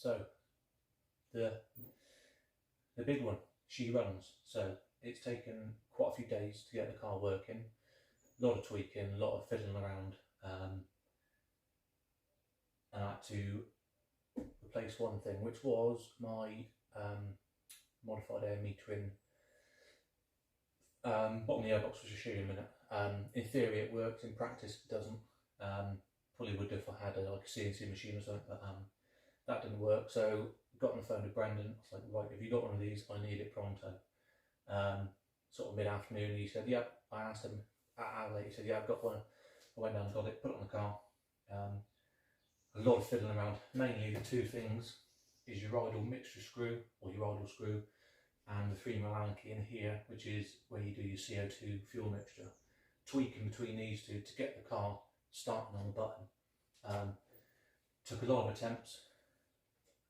So the big one, she runs, so it's taken quite a few days to get the car working. A lot of tweaking, a lot of fiddling around, and I had to replace one thing, which was my modified air metering bottom of the airbox, which I'll show you in a minute. In theory it works, in practice it doesn't. Probably would if I had a CNC machine or something, but that didn't work. So got on the phone with Brendan. I was like, right, if you got one of these, I need it pronto. Sort of mid-afternoon, he said, yep. I asked him an hour later, he said, yeah, I've got one. I went down and got it, put it on the car. A lot of fiddling around. Mainly the two things is your idle mixture screw, or your idle screw, and the 3mm Allen key in here, which is where you do your CO2 fuel mixture. Tweaking between these two to get the car starting on the button. Took a lot of attempts,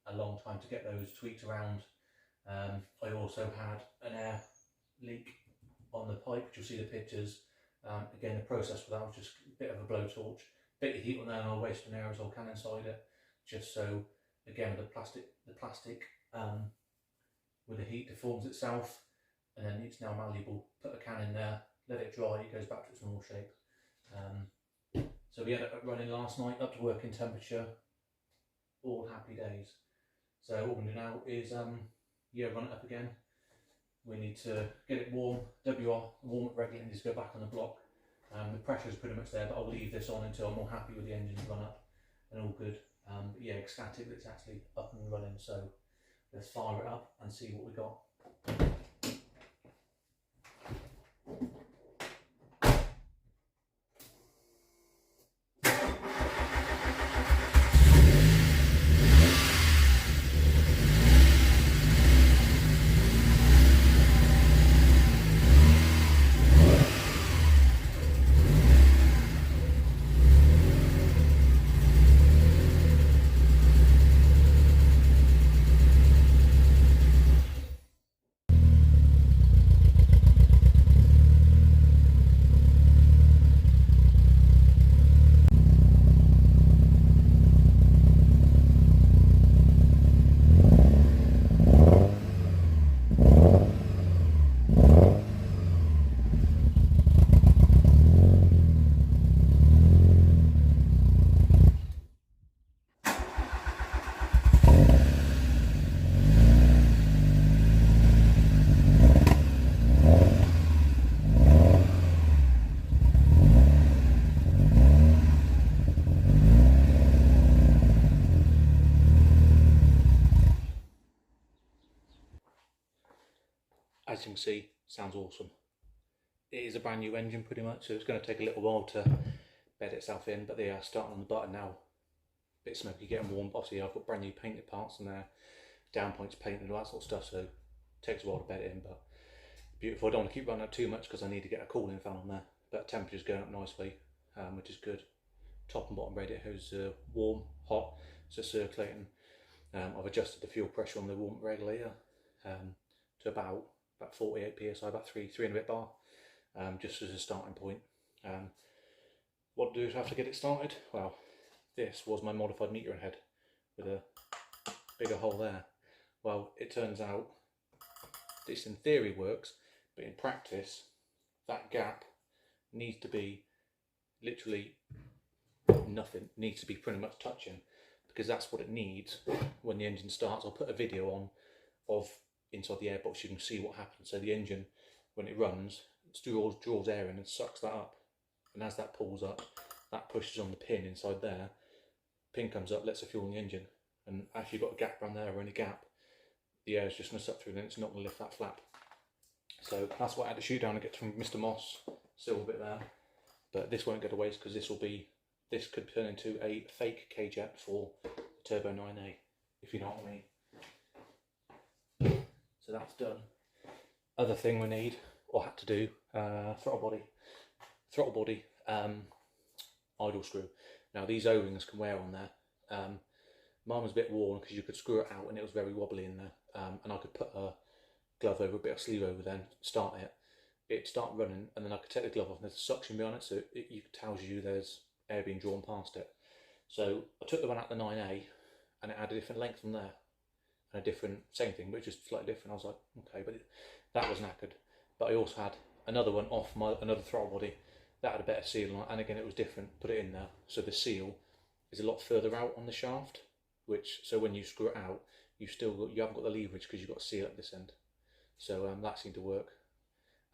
a long time to get those tweaked around. I also had an air leak on the pipe, which you'll see the pictures. Again, the process for that was just a bit of a blowtorch, bit of heat on there, and I'll waste an aerosol can inside it, just so, again, the plastic with the heat deforms itself, and then it's now malleable. Put a can in there, let it dry, it goes back to its normal shape. So we had it running last night, up to working temperature, all happy days. So what we're going to do now is run it up again. We need to get it warm, warm it regularly, and just go back on the block. The pressure is pretty much there, but I'll leave this on until I'm more happy with the engine run up and all good. But yeah, ecstatic that it's actually up and running. So let's fire it up and see what we got. As you can see, sounds awesome. It is a brand new engine pretty much, so it's going to take a little while to bed itself in, but they are starting on the button now. Bit smoky, getting warm. Obviously I've got brand new painted parts in there, down points painted and all that sort of stuff, so it takes a while to bed it in, but beautiful. I don't want to keep running up too much because I need to get a cooling fan on there, but temperature's going up nicely, which is good. Top and bottom radiator is warm, hot, so circulating. I've adjusted the fuel pressure on the warm regulator to about 48 psi, about 3 and a bit bar, just as a starting point. What to do after get it started? Well, this was my modified metering head with a bigger hole there. Well, it turns out this in theory works, but in practice that gap needs to be literally nothing, needs to be pretty much touching, because that's what it needs when the engine starts. I'll put a video on of inside the airbox, you can see what happens. So the engine, when it runs, it draws air in and sucks that up, and as that pulls up, that pushes on the pin inside there. Pin comes up, lets the fuel in the engine, and if you've got a gap around there or any gap, the air is just going to suck through and it's not going to lift that flap. So that's what I had to shoot down and get from Mr. Moss. Still a bit there, but this won't go to waste because this could turn into a fake K-jet for the Turbo 9A, if you know what I mean. So that's done. Other thing we need, or had to do, throttle body, idle screw. Now these O-rings can wear on there. Mine was a bit worn because you could screw it out and it was very wobbly in there. And I could put a glove over, a bit of sleeve over, then start it. It'd start running, and then I could take the glove off and there's a suction behind it, so it tells you there's air being drawn past it. So I took the one out the 9A and it had a different length from there, and a different, same thing, but just slightly different. I was like, okay, but that was knackered. But I also had another one off another throttle body that had a better seal on it, and again it was different. Put it in there, so the seal is a lot further out on the shaft, so when you screw it out, you haven't got the leverage because you've got a seal at this end. So that seemed to work.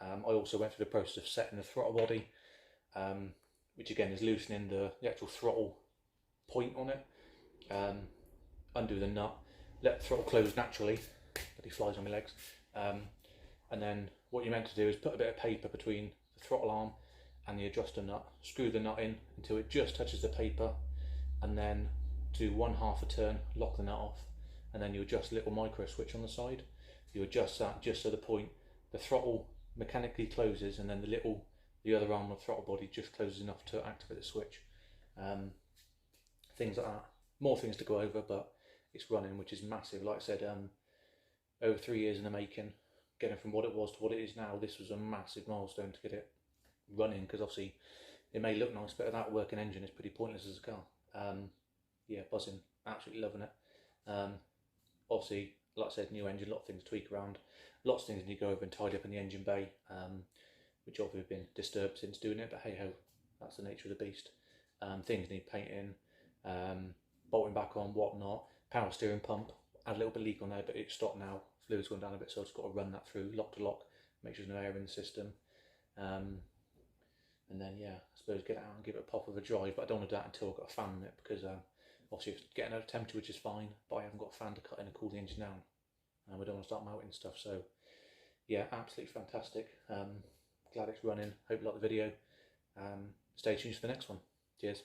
I also went through the process of setting the throttle body, which again is loosening the actual throttle point on it. Undo the nut, let the throttle close naturally, but he flies on my legs. And then what you're meant to do is put a bit of paper between the throttle arm and the adjuster nut, screw the nut in until it just touches the paper, and then do 1/2 a turn, lock the nut off, and then you adjust a little micro switch on the side. You adjust that just so the throttle mechanically closes, and then the other arm of the throttle body just closes enough to activate the switch. Things like that. More things to go over, but it's running, which is massive. Like I said, over 3 years in the making, getting from what it was to what it is now, this was a massive milestone to get it running, because obviously it may look nice, but without a working engine it's pretty pointless as a car. Yeah, buzzing, absolutely loving it. Obviously, like I said, new engine, a lot of things to tweak around, lots of things need to go over and tidy up in the engine bay, which obviously have been disturbed since doing it, but hey ho, that's the nature of the beast. Things need painting, bolting back on, whatnot. Power steering pump, had a little bit of leak on there, but it's stopped now. Fluid's gone down a bit, so I've just got to run that through lock to lock, make sure there's no air in the system. And then yeah, I suppose get it out and give it a pop of a drive, but I don't want to do that until I've got a fan in it, because obviously it's getting out of temperature, which is fine, but I haven't got a fan to cut in and cool the engine down, and we don't want to start melting stuff. So yeah, absolutely fantastic. Glad it's running. Hope you like the video. Stay tuned for the next one. Cheers.